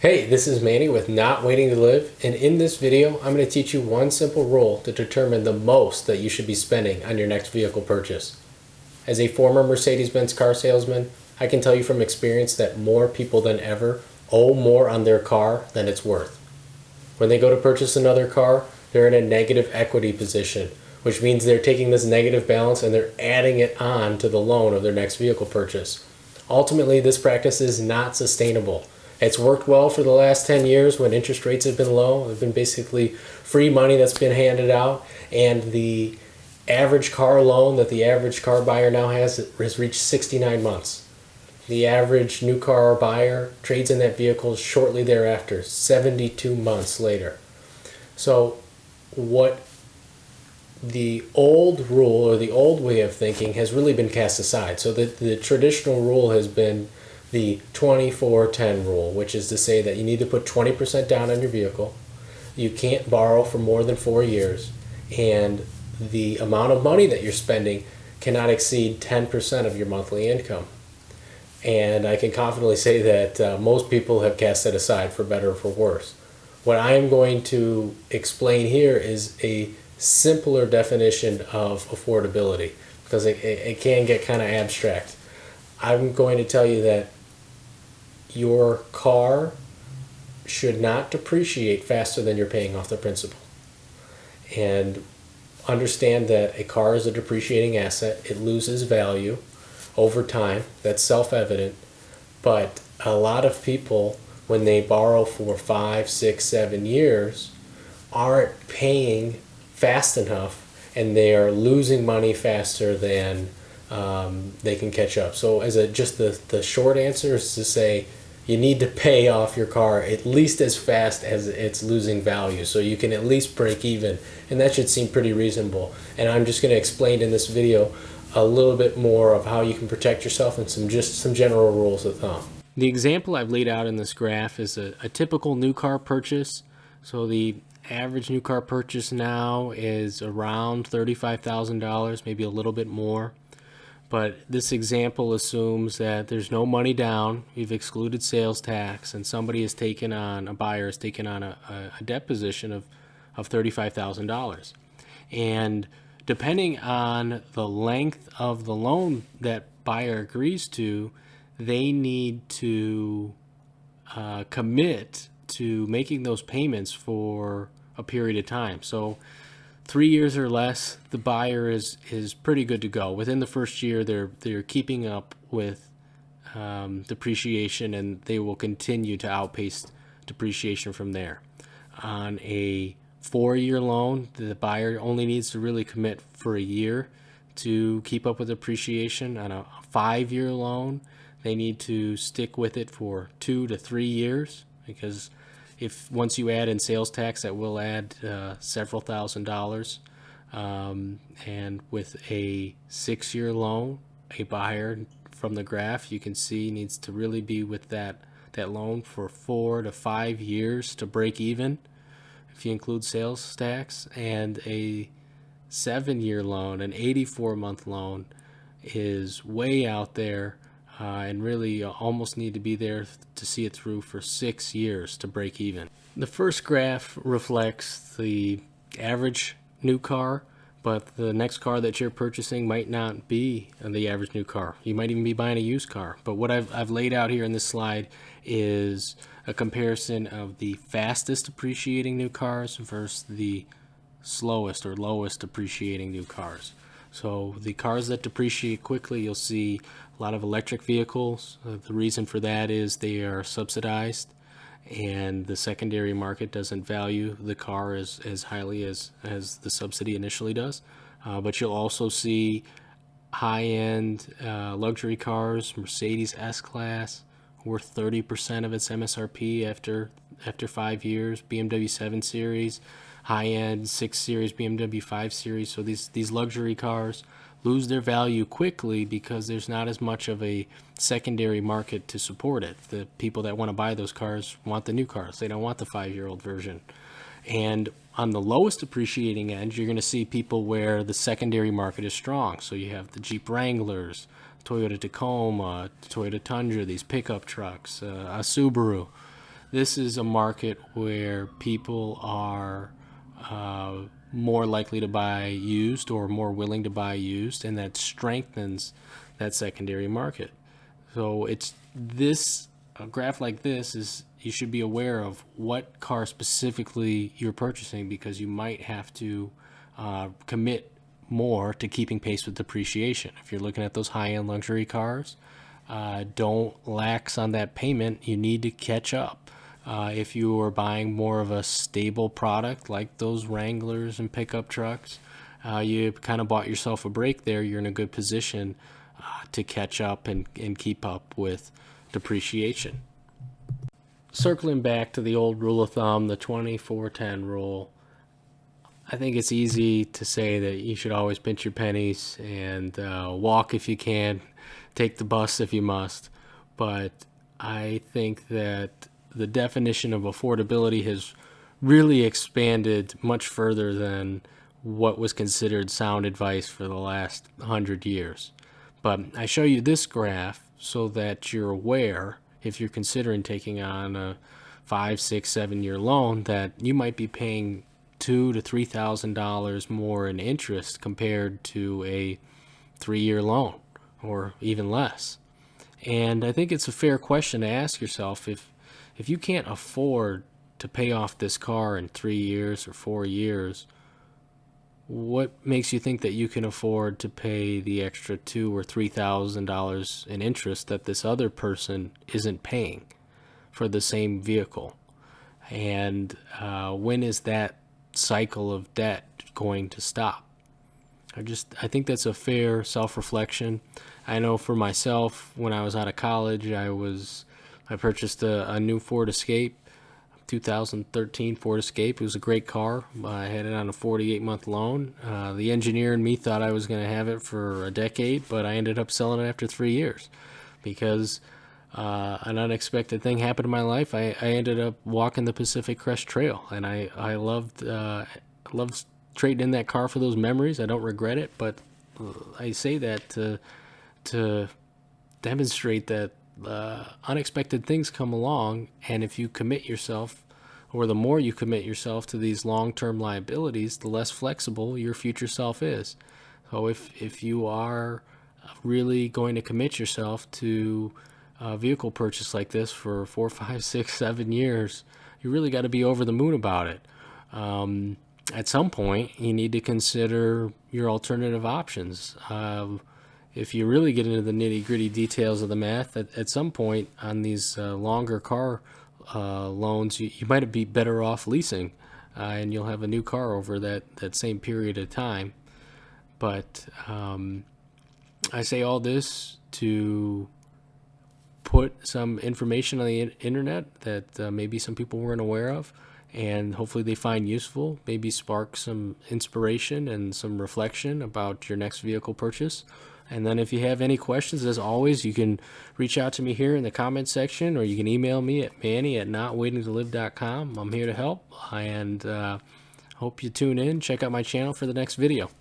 Hey, this is Manny with Not Waiting to Live, and in this video, I'm going to teach you one simple rule to determine the most that you should be spending on your next vehicle purchase. As a former Mercedes-Benz car salesman, I can tell you from experience that more people than ever owe more on their car than it's worth. When they go to purchase another car, they're in a negative equity position, which means they're taking this negative balance and they're adding it on to the loan of their next vehicle purchase. Ultimately, this practice is not sustainable. It's worked well for the last 10 years when interest rates have been low. It's been basically free money that's been handed out, and the average car loan that the average car buyer now has reached 69 months. The average new car buyer trades in that vehicle shortly thereafter, 72 months later. So what the old rule or the old way of thinking has really been cast aside. So the traditional rule has been the 24-10 rule, which is to say that you need to put 20% down on your vehicle. You can't borrow for more than 4 years, and the amount of money that you're spending cannot exceed 10% of your monthly income. And I can confidently say that most people have cast that aside, for better or for worse. What I am going to explain here is a simpler definition of affordability, because it can get kind of abstract. I'm going to tell you that your car should not depreciate faster than you're paying off the principal. And understand that a car is a depreciating asset. It loses value over time. That's self-evident. But a lot of people, when they borrow for 5, 6, 7 years, aren't paying fast enough, and they are losing money faster than they can catch up. So as just the short answer is to say you need to pay off your car at least as fast as it's losing value, so you can at least break even, and that should seem pretty reasonable. And I'm just going to explain in this video a little bit more of how you can protect yourself and some general rules of thumb. The example I've laid out in this graph is a typical new car purchase. So the average new car purchase now is around $35,000, maybe a little bit more. But this example assumes that there's no money down, you've excluded sales tax, and somebody has taken on, a buyer has taken on a debt position of $35,000. And depending on the length of the loan that buyer agrees to, they need to commit to making those payments for a period of time. So 3 years or less, the buyer is pretty good to go. Within the first year, they're keeping up with depreciation, and they will continue to outpace depreciation from there. On a 4-year loan, the buyer only needs to really commit for a year to keep up with depreciation. On a 5-year loan, they need to stick with it for 2 to 3 years, because if once you add in sales tax, that will add several $1,000s. And with a 6-year loan, a buyer from the graph you can see needs to really be with that loan for 4 to 5 years to break even, if you include sales tax. And a 7-year loan, an 84-month loan, is way out there, and really almost need to be there to see it through for 6 years to break even. The first graph reflects the average new car, but the next car that you're purchasing might not be the average new car. You might even be buying a used car. But what I've laid out here in this slide is a comparison of the fastest appreciating new cars versus the slowest or lowest appreciating new cars. So the cars that depreciate quickly, you'll see a lot of electric vehicles. The reason for that is they are subsidized, and the secondary market doesn't value the car as highly as the subsidy initially does. But you'll also see high-end luxury cars, Mercedes S-Class, worth 30% of its MSRP after 5 years, BMW 7 Series, high-end 6 Series, BMW 5 Series. So these luxury cars lose their value quickly because there's not as much of a secondary market to support it. The people that want to buy those cars want the new cars. They don't want the 5-year-old version. And on the lowest appreciating end, you're going to see people where the secondary market is strong. So you have the Jeep Wranglers, Toyota Tacoma, Toyota Tundra, these pickup trucks, a Subaru. This is a market where people are more likely to buy used or more willing to buy used, and that strengthens that secondary market. So it's this a graph like this is you should be aware of what car specifically you're purchasing, because you might have to commit more to keeping pace with depreciation. If you're looking at those high-end luxury cars, don't lax on that payment. You need to catch up. If you are buying more of a stable product like those Wranglers and pickup trucks, you kind of bought yourself a break there. You're in a good position to catch up and keep up with depreciation. Circling back to the old rule of thumb, the 24-10 rule, I think it's easy to say that you should always pinch your pennies and walk if you can, take the bus if you must. But I think that the definition of affordability has really expanded much further than what was considered sound advice for the last 100 years. But I show you this graph so that you're aware, if you're considering taking on a 5, 6, 7 year loan, that you might be paying $2,000 to $3,000 more in interest compared to a 3-year loan, or even less. And I think it's a fair question to ask yourself, if you can't afford to pay off this car in 3 years or 4 years, what makes you think that you can afford to pay the extra $2,000 or $3,000 in interest that this other person isn't paying for the same vehicle? And when is that cycle of debt going to stop? I think that's a fair self-reflection. I know for myself, when I was out of college, I purchased a new Ford Escape, 2013 Ford Escape. It was a great car. I had it on a 48-month loan. The engineer in me thought I was going to have it for a decade, but I ended up selling it after 3 years because an unexpected thing happened in my life. I ended up walking the Pacific Crest Trail, and I loved trading in that car for those memories. I don't regret it, but I say that to demonstrate that unexpected things come along, and if you commit yourself, or the more you commit yourself to these long-term liabilities, the less flexible your future self is. So if you are really going to commit yourself to a vehicle purchase like this for 4, 5, 6, 7 years, you really got to be over the moon about it. At some point, you need to consider your alternative options. If you really get into the nitty-gritty details of the math, at some point on these longer car loans, you might be better off leasing, and you'll have a new car over that same period of time. But I say all this to put some information on the internet that maybe some people weren't aware of, and hopefully they find useful, maybe spark some inspiration and some reflection about your next vehicle purchase. And then if you have any questions, as always, you can reach out to me here in the comment section, or you can email me at manny@notwaitingtolive.com. I'm here to help, and hope you tune in. Check out my channel for the next video.